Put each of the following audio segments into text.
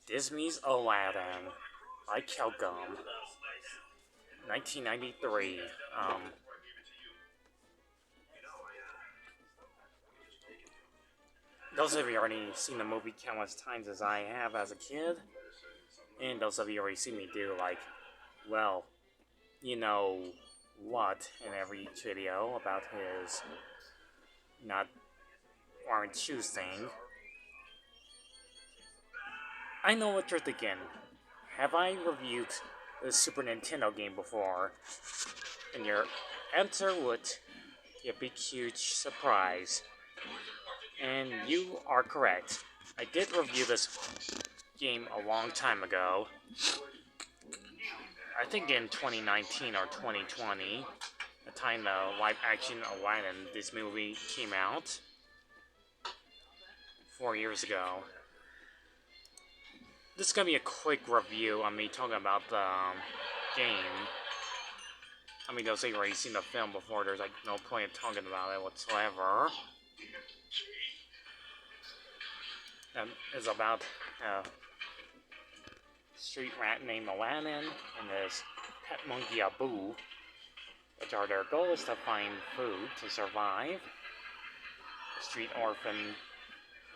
Disney's Aladdin by Kelcom, 1993. Those of you already seen the movie countless times as I have as a kid, and those of you already seen me do well, you know what in every video about his not orange shoes thing. I know what you're thinking. Have I reviewed the Super Nintendo game before? And your answer would be a big, huge surprise. And you are correct. I did review this game a long time ago. I think in 2019 or 2020, the time the live-action Aladdin, this movie came out 4 years ago. This is gonna be a quick review on me talking about the game. I mean, those of you already seen the film before, there's no point in talking about it whatsoever. It's about a street rat named Aladdin and his pet monkey Abu, which are their goal is to find food to survive. A street orphan,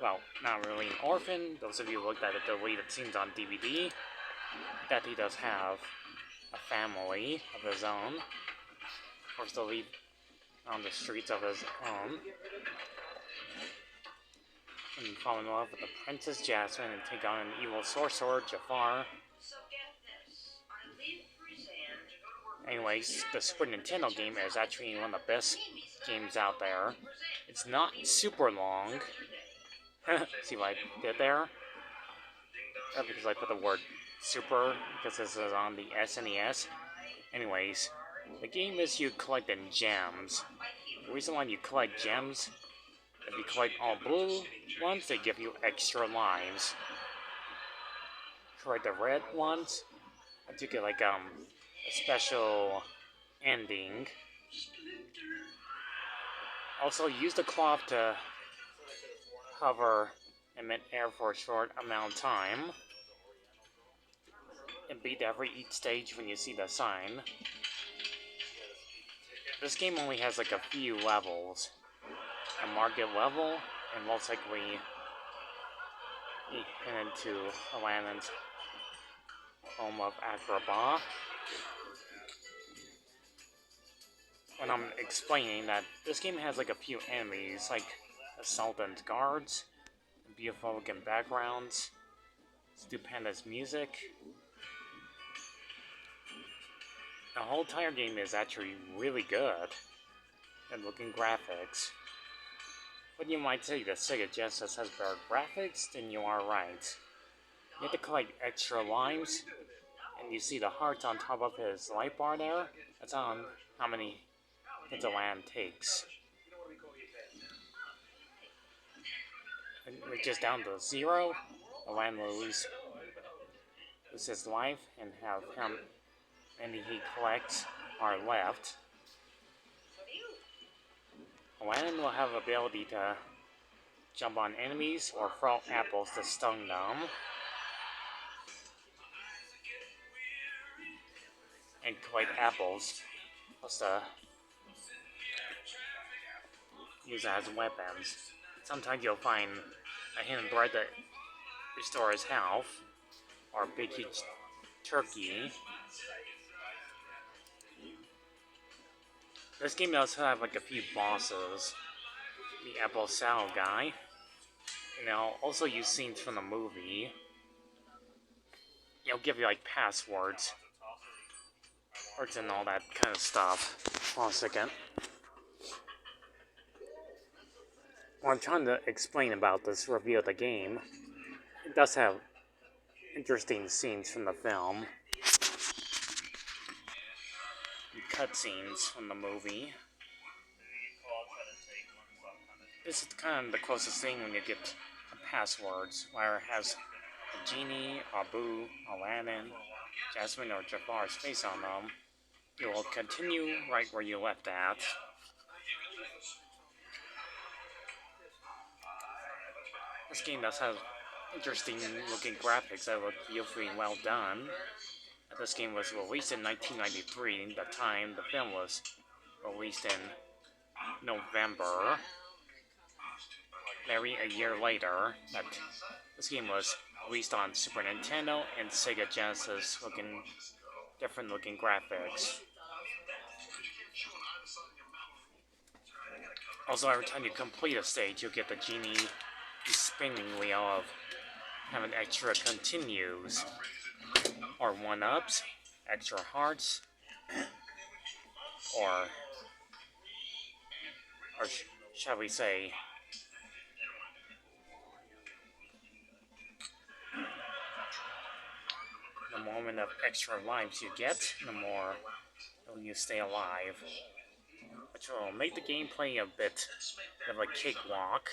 well, not really an orphan. Those of you who looked at the deleted scenes on DVD, that he does have a family of his own, forced to leave on the streets of his own, and fall in love with the Princess Jasmine and take on an evil sorcerer, Jafar. Anyways, the Super Nintendo game is actually one of the best games out there. It's not super long. See what I did there? Because I put the word super, because this is on the SNES. Anyways, the game is you collecting gems. The reason why you collect gems, if you collect all blue ones, they give you extra lives. Collect the red ones, you get a special ending. Also, use the cloth to hover in mid-air for a short amount of time. And beat each stage when you see the sign. This game only has a few levels. A market level, and most likely into Aladdin's home of Agrabah. When I'm explaining that this game has a few enemies, like the Sultan's guards, beautiful looking backgrounds, stupendous music. The whole entire game is actually really good and looking graphics. But you might say the Sega Genesis has better graphics, then you are right. You have to collect extra limes, and you see the hearts on top of his light bar there. That's on how many hits a land takes. And it reaches down to 0, the land will lose his life and have him any he collects are left. Aladdin will have the ability to jump on enemies or throw apples to stun them. And collect apples, plus to use as weapons. Sometimes you'll find a hidden bread that restores health, or a big huge turkey. This game does have a few bosses. The apple salad guy. And I'll also use scenes from the movie. It'll give you passwords. Words and all that kind of stuff. Hold on a second. What I'm trying to explain about this review of the game, it does have interesting scenes from the film. Cutscenes from the movie. This is kind of the closest thing when you get passwords, where it has a genie, Abu, Aladdin, Jasmine, or Jafar's face on them. You will continue right where you left at. This game does have interesting looking graphics that look beautifully well done. This game was released in 1993. At the time, the film was released in November. Maybe a year later, that this game was released on Super Nintendo and Sega Genesis, different looking graphics. Also, every time you complete a stage, you'll get the genie spinning wheel of having extra continues, or one-ups, extra hearts, or shall we say, the moment of extra lives you get, the more you stay alive, which will make the gameplay a bit of a cakewalk.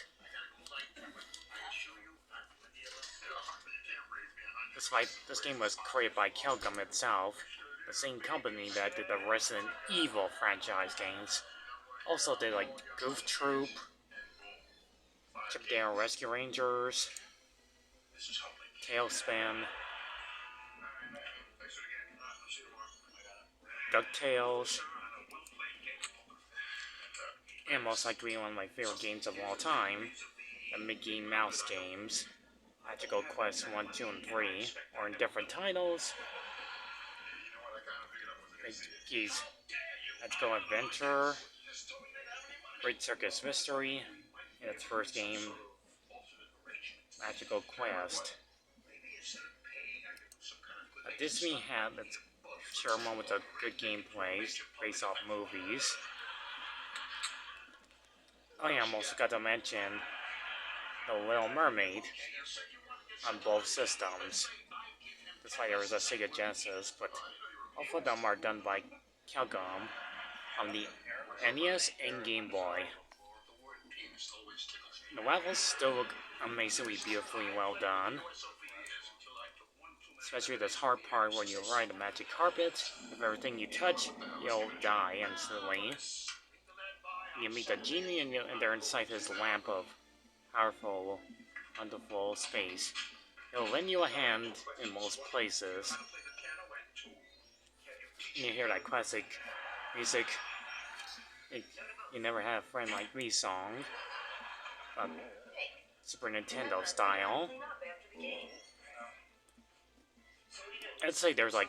This game was created by Capcom itself, the same company that did the Resident Evil franchise games. Also did like Goof Troop, Chip Dale Rescue Rangers, Tailspin, DuckTales, and most likely one of my favorite games of all time, the Mickey Mouse games, Magical Quest 1, 2, and 3, or in different titles. Mickey's Magical Adventure, Great Circus Mystery, in its first game, Magical Quest. Disney had its share moments of good gameplay based off movies. Oh yeah, I almost forgot to mention The Little Mermaid on both systems. That's why there was a Sega Genesis, but all of them are done by Capcom on the NES and Game Boy. The levels still look amazingly beautifully well done. Especially this hard part where you ride the magic carpet. If everything you touch, you'll die instantly. You meet the genie and they're inside his lamp of powerful, wonderful space. He'll lend you a hand in most places. And you hear that classic music, You Never Had a Friend Like Me song. Super Nintendo style. I'd say there's like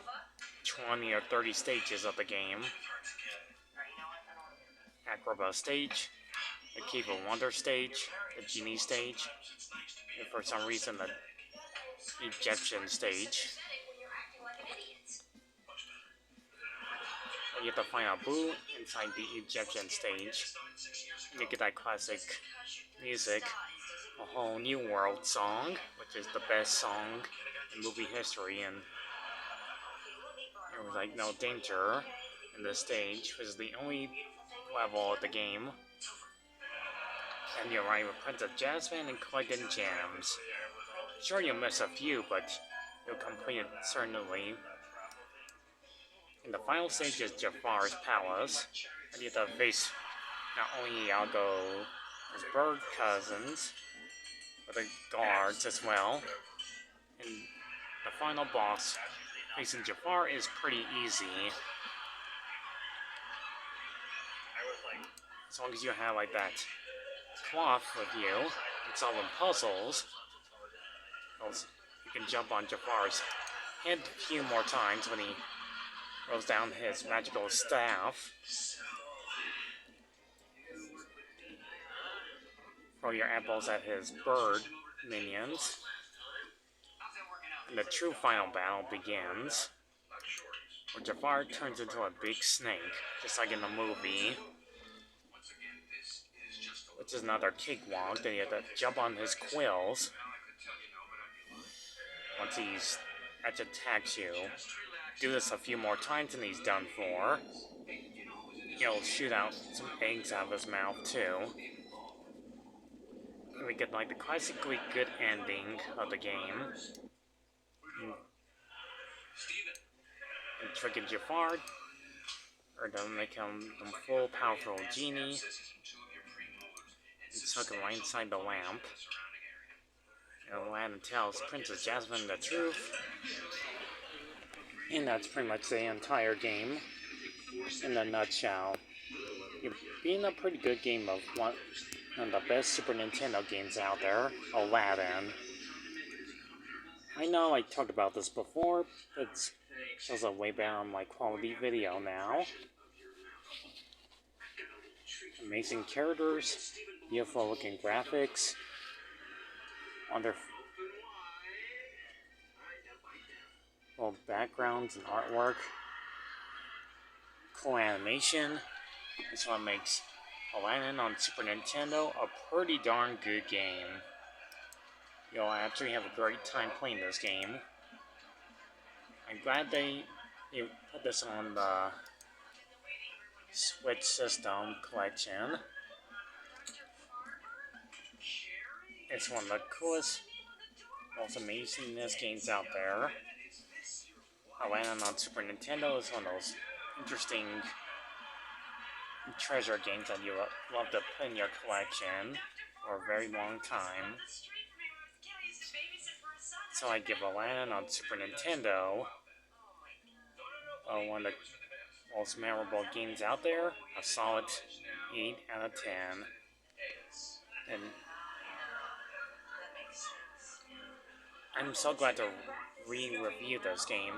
20 or 30 stages of the game. Acrobat stage, the Cave of Wonder stage, the Genie stage, and for some reason the Egyptian stage. You have to find a boo inside the Egyptian stage. You get that classic music, A Whole New World song, which is the best song in movie history, and there was like no danger in this stage, which is the only level of the game. And you arrive with Princess Jasmine and collecting gems. Sure, you'll miss a few, but you'll complete it certainly. And the final stage is Jafar's palace, and you have to face not only Iago's bird cousins, but the guards as well. And the final boss facing Jafar is pretty easy. As long as you have like that cloth with you and solving puzzles, you can jump on Jafar's head a few more times when he throws down his magical staff. Throw your apples at his bird minions. And the true final battle begins, where Jafar turns into a big snake, just like in the movie. Which is another cakewalk, then you have to jump on his quills. Once he attacks you. Do this a few more times and he's done for. He'll shoot out some eggs out of his mouth too. And we get like the classically good ending of the game. And tricking Jafar, or to make him the full powerful genie. And stuck him right inside the lamp. Aladdin tells Princess Jasmine the truth. And that's pretty much the entire game in a nutshell. It's been a pretty good game of one of the best Super Nintendo games out there, Aladdin. I know I talked about this before, but it shows a way better on my quality video now. Amazing characters, beautiful looking graphics, wonderful backgrounds and artwork, cool animation. This one makes Aladdin on Super Nintendo a pretty darn good game. You'll actually have a great time playing this game. I'm glad they put this on the Switch System collection. It's one of the coolest, most amazing NES games out there. Aladdin on Super Nintendo is one of those interesting treasure games that you love to put in your collection for a very long time. So I give Aladdin on Super Nintendo one of the most memorable games out there, a solid 8 out of 10. And I'm so glad to re-review this game,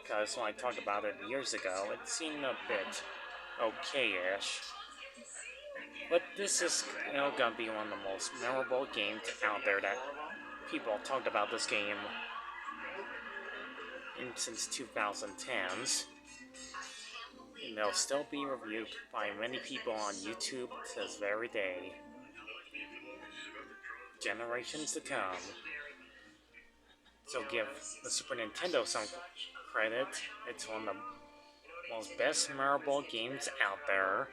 because when I talked about it years ago, it seemed a bit okay-ish. But this is gonna be one of the most memorable games out there that people have talked about this game since 2010s. And they'll still be reviewed by many people on YouTube to this very day. Generations to come. So give the Super Nintendo some credit. It's one of the most best memorable games out there.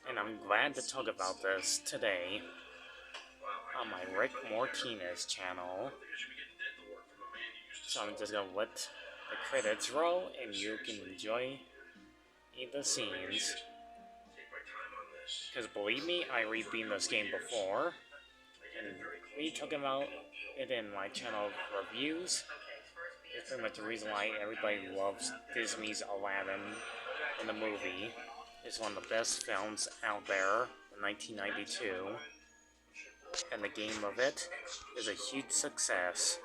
And I'm glad to talk about this today on my Rick Martinez channel. So I'm just gonna let the credits roll and you can enjoy the scenes. Because believe me, I rebeat this game before, and we talking about it in my channel reviews. It's pretty much the reason why everybody loves Disney's Aladdin in the movie. It's one of the best films out there in 1992. And the game of it is a huge success.